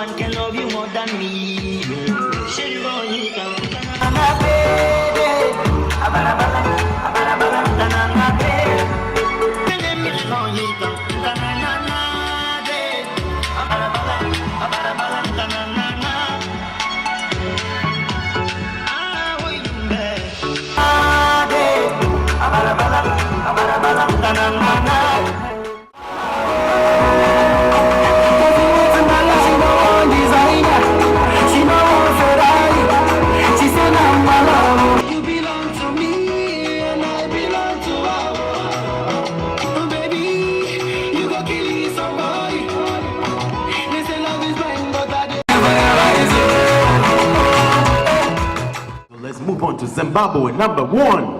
one can love you more than me. Let's move on to Zimbabwe, number 1.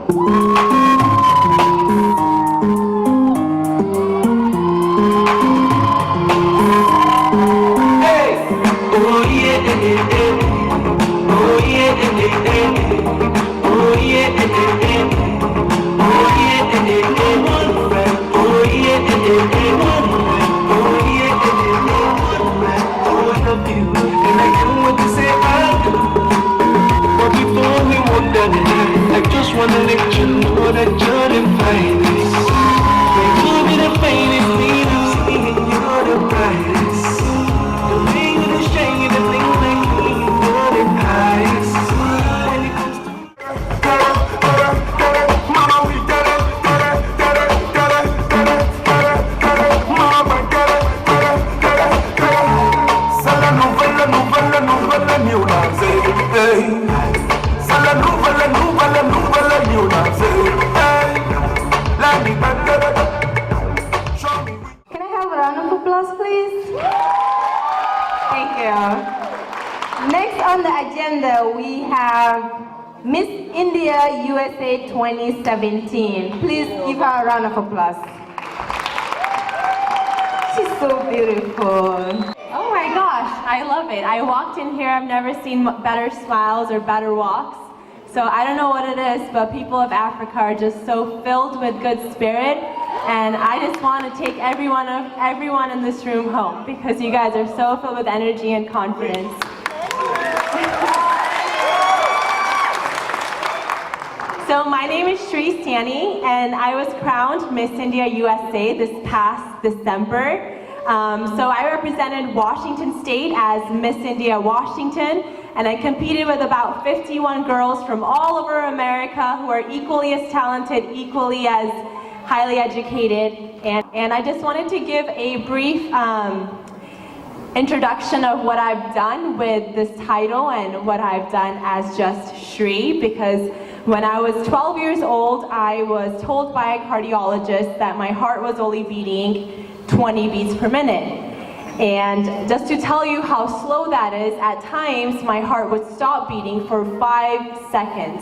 I just wanna let you know that you're the finest. You'll be the finest, you're the brightest. The way you shine, the thing like me, you're the highest. When it comes to Mama, we got it, Mama, got it. Sala novella, new dance, hey. Sala novella, new dance, hey. Can I have a round of applause, please? Thank you. Next on the agenda, we have Miss India USA 2017. Please give her a round of applause. She's so beautiful. Oh my gosh, I love it. I walked in here, I've never seen better smiles or better walks. So I don't know what it is, but people of Africa are just so filled with good spirit. And I just want to take everyone in this room home because you guys are so filled with energy and confidence. So my name is Shri Sani, and I was crowned Miss India USA this past December. So I represented Washington State as Miss India Washington, and I competed with about 51 girls from all over America who are equally as talented, equally as highly educated. And I just wanted to give a brief introduction of what I've done with this title and what I've done as just Shri, because when I was 12 years old, I was told by a cardiologist that my heart was only beating 20 beats per minute. And just to tell you how slow that is, at times my heart would stop beating for 5 seconds.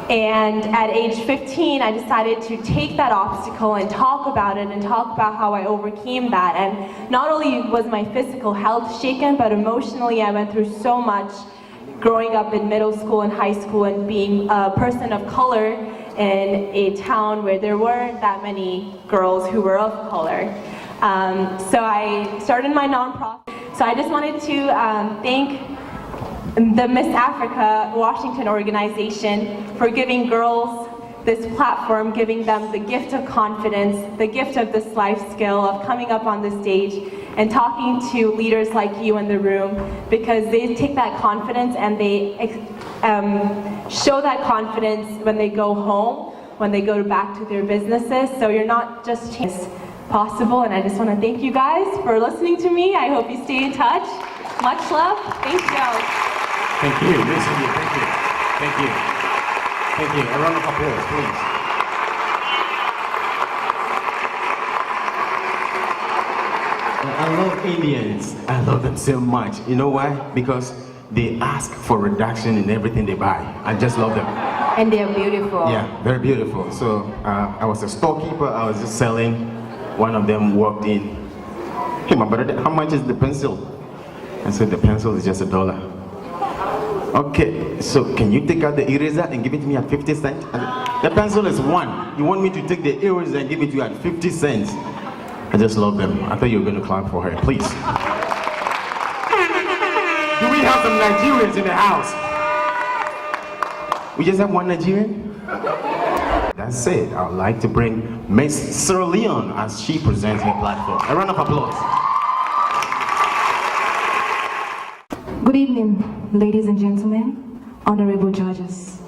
And at age 15, I decided to take that obstacle and talk about it and talk about how I overcame that. And not only was my physical health shaken, but emotionally I went through so much growing up in middle school and high school and being a person of color in a town where there weren't that many girls who were of color. So I started my nonprofit. So I just wanted to thank the Miss Africa Washington organization for giving girls this platform, giving them the gift of confidence, the gift of this life skill of coming up on the stage and talking to leaders like you in the room, because they take that confidence and they show that confidence when they go home, when they go back to their businesses. So you're not just possible, and I just want to thank you guys for listening to me. I hope you stay in touch. Much love. Thank you. Thank you. Listen to you. Thank you. Thank you. Thank you. A round of applause, please. I love Indians. I love them so much. You know why? Because they ask for reduction in everything they buy. I just love them. And they're beautiful. Yeah, very beautiful. So I was a storekeeper. I was just selling. One of them walked in. Hey, my brother, how much is the pencil? I said, the pencil is just $1. Okay, so can you take out the eraser and give it to me at 50 cents? The pencil is $1. You want me to take the eraser and give it to you at 50 cents? I just love them. I thought you were going to clap for her. Please. Do we have some Nigerians in the house? We just have one Nigerian? That's it. I would like to bring Miss Sierra Leone as she presents her platform. A round of applause. Good evening, ladies and gentlemen, honorable judges.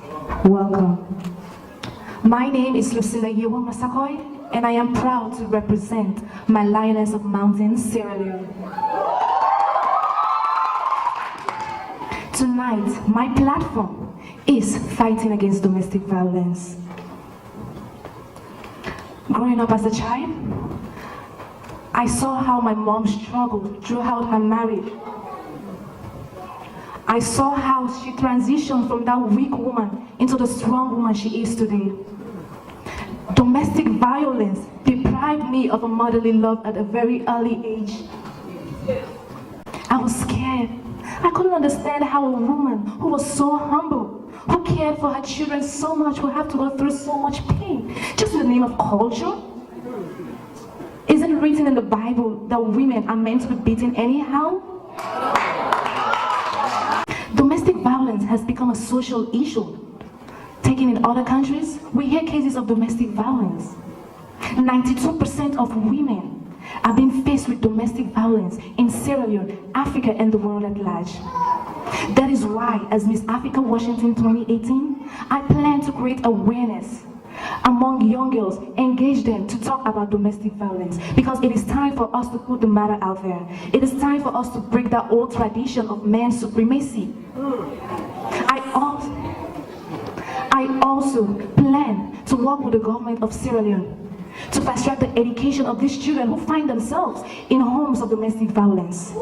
Welcome. My name is Lucilla Yewa Massaquoi, and I am proud to represent my Lioness of Mountains, Sierra Leone. Tonight, my platform is fighting against domestic violence. Growing up as a child, I saw how my mom struggled throughout her marriage. I saw how she transitioned from that weak woman into the strong woman she is today. Domestic violence deprived me of a motherly love at a very early age. I was scared. I couldn't understand how a woman who was so humble, who cared for her children so much, would have to go through so much pain, just in the name of culture. Isn't it written in the Bible that women are meant to be beaten anyhow? Domestic violence has become a social issue. Taken in other countries, we hear cases of domestic violence. 92% of women are being faced with domestic violence in Sierra Leone, Africa, and the world at large. That is why, as Miss Africa Washington 2018, I plan to create awareness among young girls, engage them to talk about domestic violence, because it is time for us to put the matter out there. It is time for us to break that old tradition of man's supremacy. I also plan to work with the government of Sierra Leone to fast track the education of these children who find themselves in homes of domestic violence.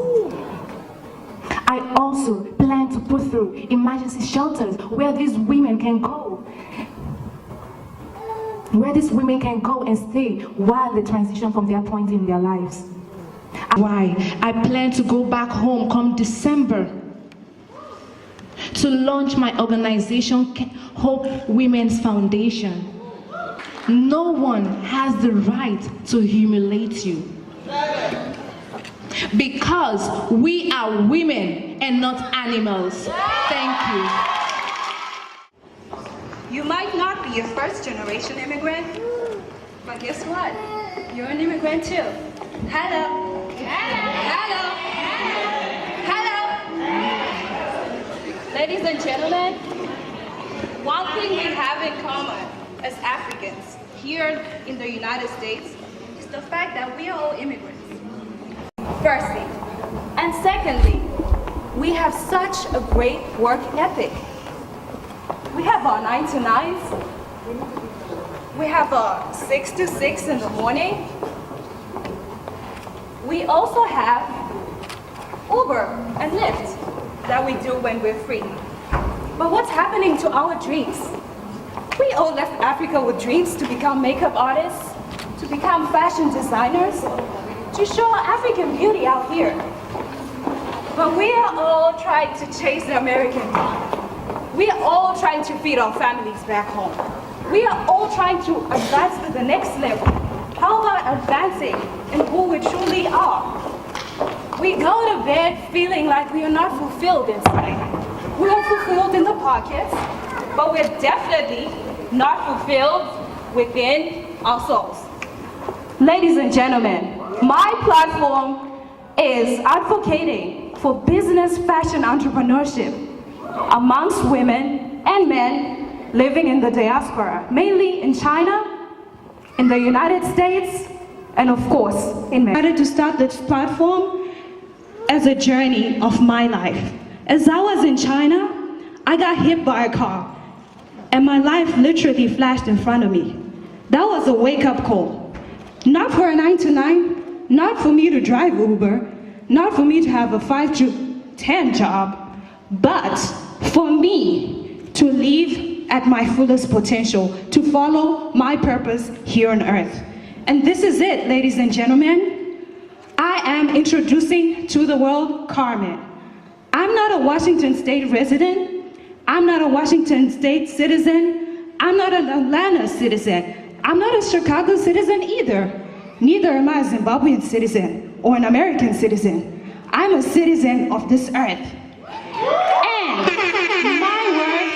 I also plan to put through emergency shelters where these women can go. And stay while they transition from their point in their lives. Why? I plan to go back home come December to launch my organization, Hope Women's Foundation. No one has the right to humiliate you, because we are women and not animals. Thank you. You might not be a first-generation immigrant, but guess what? You're an immigrant too. Hello. Hello. Hello. Hello. Ladies and gentlemen, one thing we have in common as Africans here in the United States is the fact that we are all immigrants. Firstly. And secondly, we have such a great work ethic. We have our 9 to 9s. We have a 6 to 6 in the morning. We also have Uber and Lyft that we do when we're free. But what's happening to our dreams? We all left Africa with dreams to become makeup artists, to become fashion designers, to show our African beauty out here. But we are all trying to chase the American dream. We are all trying to feed our families back home. We are all trying to advance to the next level. How about advancing in who we truly are? We go to bed feeling like we are not fulfilled inside. We are fulfilled in the pockets, but we're definitely not fulfilled within our souls. Ladies and gentlemen, my platform is advocating for business fashion entrepreneurship amongst women and men living in the diaspora, mainly in China, in the United States, and of course, in Mexico. I decided to start this platform as a journey of my life. As I was in China, I got hit by a car, and my life literally flashed in front of me. That was a wake-up call. Not for a 9 to 9, not for me to drive Uber, not for me to have a 5 to 10 job, but for me to live at my fullest potential, to follow my purpose here on earth. And this is it, ladies and gentlemen. I am introducing to the world Carmen. I'm not a Washington State resident. I'm not a Washington State citizen. I'm not an Atlanta citizen. I'm not a Chicago citizen either. Neither am I a Zimbabwean citizen or an American citizen. I'm a citizen of this earth. And my word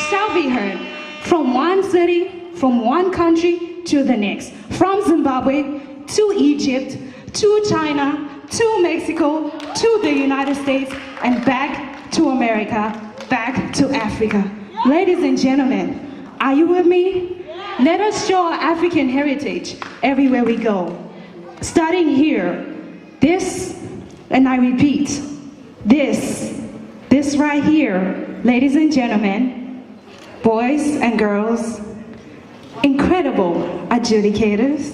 shall be heard from one city, from one country to the next. From Zimbabwe to Egypt, to China, to Mexico, to the United States, and back to America, back to Africa. Ladies and gentlemen, are you with me? Let us show our African heritage everywhere we go. Starting here, this, and I repeat, this right here, ladies and gentlemen, boys and girls, incredible adjudicators,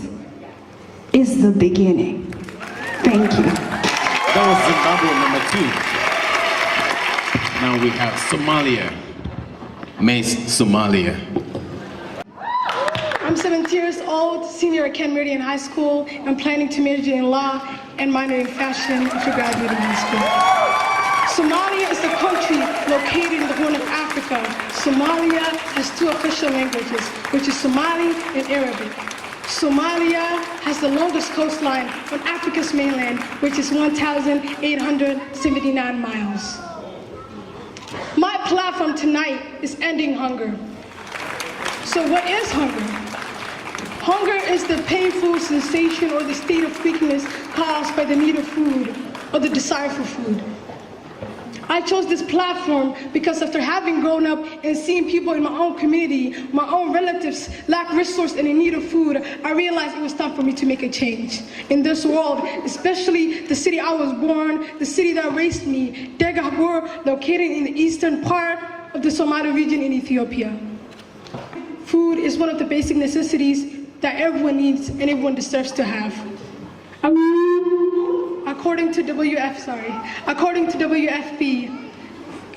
is the beginning. Thank you. That was Zimbabwe number 2. Now we have Somalia. Miss Somalia. I'm 17 years old, senior at Ken Meridian High School. I'm planning to major in law and minor in fashion after graduating high school. Somalia is the country located in the Horn of Africa. Somalia has 2 official languages, which is Somali and Arabic. Somalia has the longest coastline on Africa's mainland, which is 1,879 miles. My platform tonight is ending hunger. So what is hunger? Hunger is the painful sensation or the state of weakness caused by the need of food or the desire for food. I chose this platform because after having grown up and seeing people in my own community, my own relatives lack resources and in need of food, I realized it was time for me to make a change in this world, especially the city I was born, the city that raised me, Deho, located in the eastern part of the Somali region in Ethiopia. Food is one of the basic necessities that everyone needs and everyone deserves to have. According to WFP,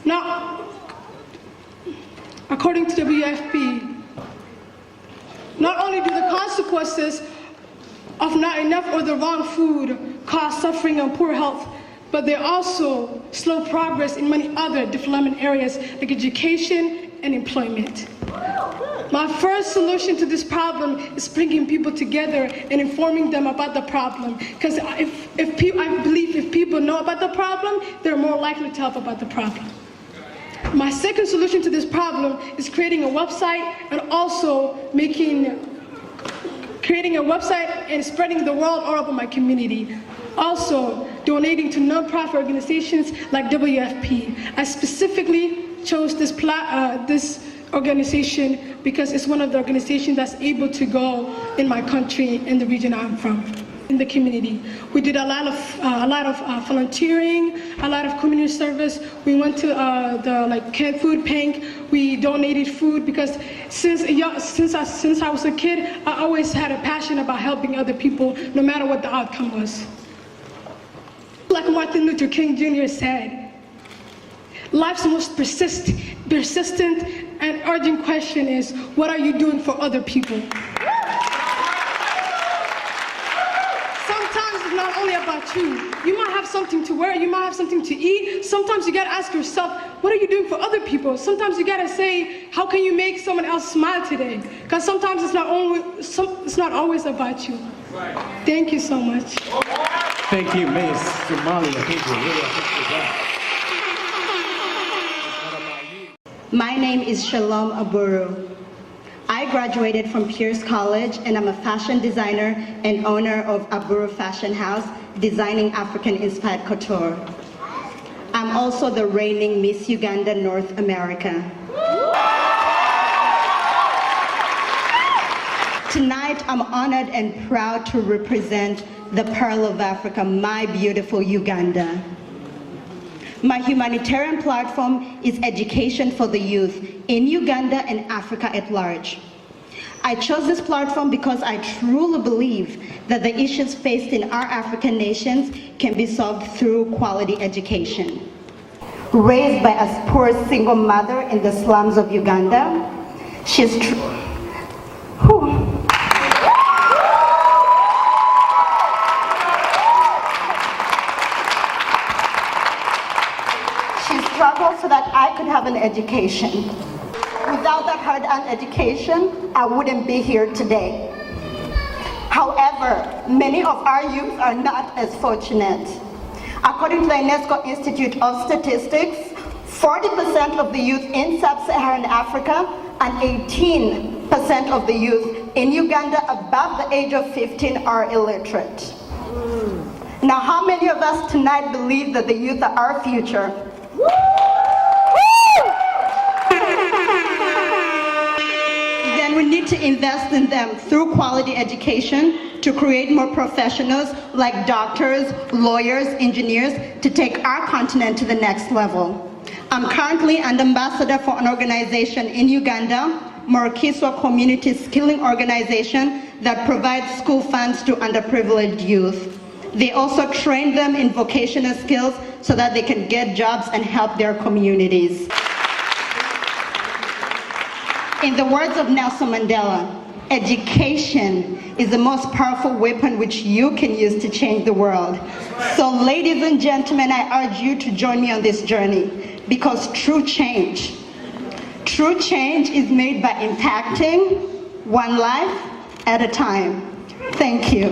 not only do the consequences of not enough or the wrong food cause suffering and poor health, but they also slow progress in many other development areas like education and employment. My first solution to this problem is bringing people together and informing them about the problem. Because I believe if people know about the problem, they're more likely to help about the problem. My second solution to this problem is creating a website and also creating a website and spreading the word all over my community. Also, donating to nonprofit organizations like WFP. I specifically chose this organization because it's one of the organizations that's able to go in my country, in the region I'm from, in the community. We did a lot of volunteering, a lot of community service. We went to the canned food bank. We donated food because since I was a kid, I always had a passion about helping other people, no matter what the outcome was. Like Martin Luther King Jr. said, life's most persistent and urgent question is, what are you doing for other people? Sometimes it's not only about you. You might have something to wear, you might have something to eat. Sometimes you gotta ask yourself, what are you doing for other people? Sometimes you gotta say, how can you make someone else smile today? Because sometimes it's not always about you. Thank you so much. Thank you, Miss Somalia. Thank you. Really appreciate that. My name is Shalom Aburu. I graduated from Pierce College and I'm a fashion designer and owner of Aburu Fashion House, designing African-inspired couture. I'm also the reigning Miss Uganda North America. Tonight, I'm honored and proud to represent the Pearl of Africa, my beautiful Uganda. My humanitarian platform is education for the youth in Uganda and Africa at large. I chose this platform because I truly believe that the issues faced in our African nations can be solved through quality education. Raised by a poor single mother in the slums of Uganda, she's struggled so that I could have an education. Without that hard-earned education, I wouldn't be here today. However, many of our youth are not as fortunate. According to the UNESCO Institute of Statistics, 40% of the youth in sub-Saharan Africa and 18% of the youth in Uganda above the age of 15 are illiterate. Now, how many of us tonight believe that the youth are our future? Then we need to invest in them through quality education to create more professionals like doctors, lawyers, engineers to take our continent to the next level. I'm currently an ambassador for an organization in Uganda, Morokiswa Community Skilling Organization, that provides school funds to underprivileged youth. They also train them in vocational skills so that they can get jobs and help their communities. In the words of Nelson Mandela, education is the most powerful weapon which you can use to change the world. So ladies and gentlemen, I urge you to join me on this journey, because true change is made by impacting one life at a time. Thank you.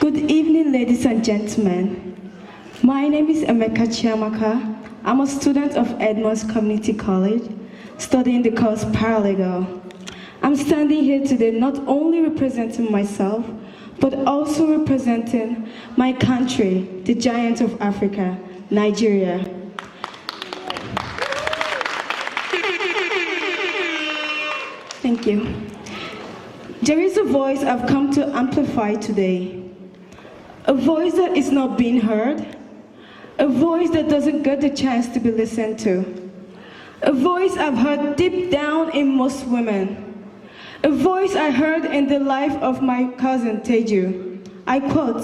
Good evening, ladies and gentlemen. My name is Emeka Chaka. I'm a student of Edmonds Community College, studying the course Paralegal. I'm standing here today not only representing myself, but also representing my country, the giant of Africa, Nigeria. Thank you. There is a voice I've come to amplify today. A voice that is not being heard. A voice that doesn't get the chance to be listened to. A voice I've heard deep down in most women. A voice I heard in the life of my cousin Teju. I quote,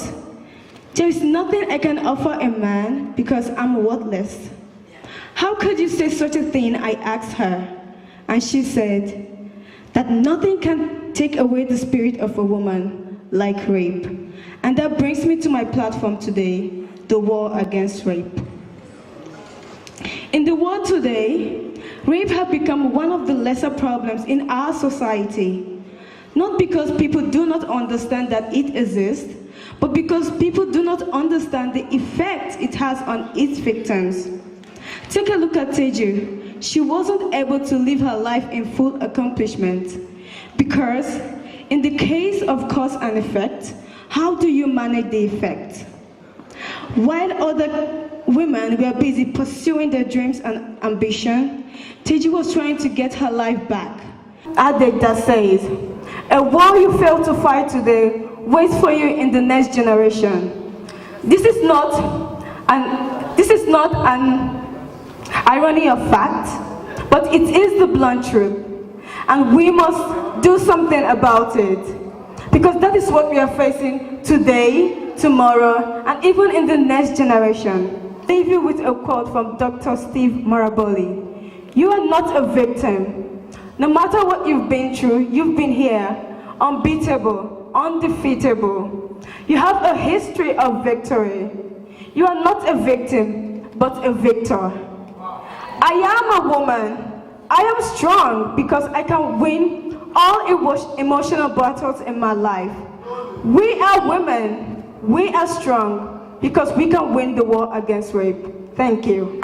"There is nothing I can offer a man because I'm worthless." "How could you say such a thing?" I asked her. And she said, "That nothing can take away the spirit of a woman like rape." And that brings me to my platform today, the war against rape. In the world today, rape has become one of the lesser problems in our society. Not because people do not understand that it exists, but because people do not understand the effect it has on its victims. Take a look at Teju. She wasn't able to live her life in full accomplishment because in the case of cause and effect, how do you manage the effect? While other women were busy pursuing their dreams and ambition, Teju was trying to get her life back. Adage that says, "A war you fail to fight today waits for you in the next generation." This is not an irony of fact, but it is the blunt truth. And we must do something about it. Because that is what we are facing today, tomorrow, and even in the next generation. Leave you with a quote from Dr. Steve Maraboli. "You are not a victim. No matter what you've been through, you've been here, unbeatable, undefeatable. You have a history of victory. You are not a victim, but a victor. I am a woman. I am strong because I can win all emotional battles in my life. We are women. We are strong because we can win the war against rape." Thank you.